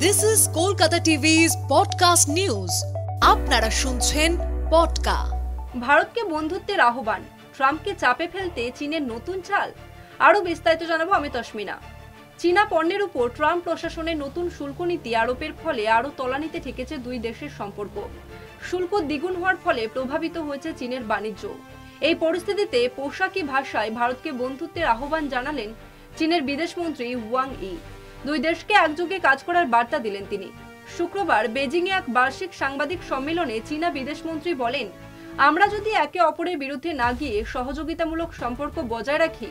This is Kolkata TV's podcast news. আপনারা শুনছেন পডকা। ভারতকে বন্ধুত্বের আহ্বান, ট্রাম্পকে চাপে ফেলতে চীনের নতুন চাল। আরো বিস্তারিত জানাবো আমি তসমিনা। চীনা পণ্যের উপর ট্রাম্প প্রশাসনের নতুন শুল্ক নীতি আরোপের ফলে আরো তলানিতে ঠেকেছে দুই দেশের সম্পর্ক। শুল্ক দ্বিগুণ হওয়ার ফলে প্রভাবিত হয়েছে চীনের বাণিজ্য। এই পরিস্থিতিতে পোশাকি ভাষায় ভারতকে বন্ধুত্বের আহ্বান জানালেন চীনের বিদেশমন্ত্রী ওয়াং ই। দুই দেশকে একযোগে কাজ করার বার্তা দিলেন তিনি। শুক্রবার বেজিংয়ে এক বার্ষিক সাংবাদিক সম্মেলনে চীনা বিদেশমন্ত্রী বলেন, আমরা যদি একে অপরের বিরুদ্ধে না গিয়ে সহযোগিতামূলক সম্পর্ক বজায় রাখি,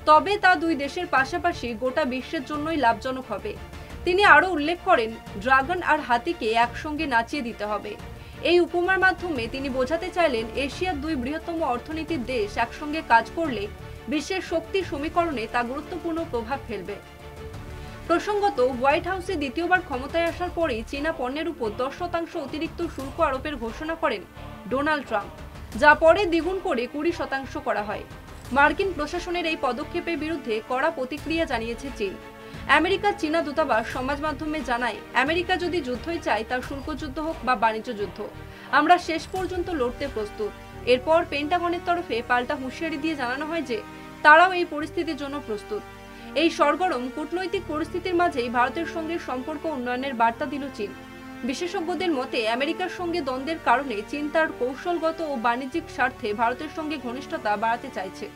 তবে তা দুই দেশের পাশাপাশি গোটা বিশ্বের জন্যই লাভজনক হবে। তিনি আরও উল্লেখ করেন, ড্রাগন আর হাতিকে একসঙ্গে নাচিয়ে দিতে হবে। এই উপমার মাধ্যমে তিনি বোঝাতে চাইলেন, এশিয়ার দুই বৃহত্তম অর্থনীতির দেশ একসঙ্গে কাজ করলে বিশ্বের শক্তি সমীকরণে তা গুরুত্বপূর্ণ প্রভাব ফেলবে। প্রসঙ্গত, হোয়াইট হাউসে দ্বিতীয়বার ক্ষমতায় আসার পরেই চীনা পণ্যের উপর 10% অতিরিক্ত শুল্ক আরোপের ঘোষণা করেন ডোনাল্ড ট্রাম্প, যা পরে দ্বিগুণ করে 20% করা হয়। মার্কিন প্রশাসনের এই পদক্ষেপের বিরুদ্ধে কড়া প্রতিক্রিয়া জানিয়েছে চীন। আমেরিকার চীনা দূতাবাস সমাজ মাধ্যমে জানায়, আমেরিকা যদি যুদ্ধই চায়, তা শুল্ক যুদ্ধ হোক বা বাণিজ্য যুদ্ধ, আমরা শেষ পর্যন্ত লড়তে প্রস্তুত। এরপর পেন্টাগনের তরফে পাল্টা হুঁশিয়ারি দিয়ে জানানো হয় যে তারাও এই পরিস্থিতির জন্য প্রস্তুত। এই সরগরম কূটনৈতিক পরিস্থিতির মাঝেই ভারতের সঙ্গে সম্পর্ক উন্নয়নের বার্তা দিল চীন। বিশেষজ্ঞদের মতে, আমেরিকার সঙ্গে দ্বন্দ্বের কারণে চীন তার কৌশলগত ও বাণিজ্যিক স্বার্থে ভারতের সঙ্গে ঘনিষ্ঠতা বাড়াতে চাইছে।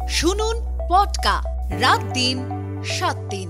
শুনুন পডকা রাত দিন 7 দিন।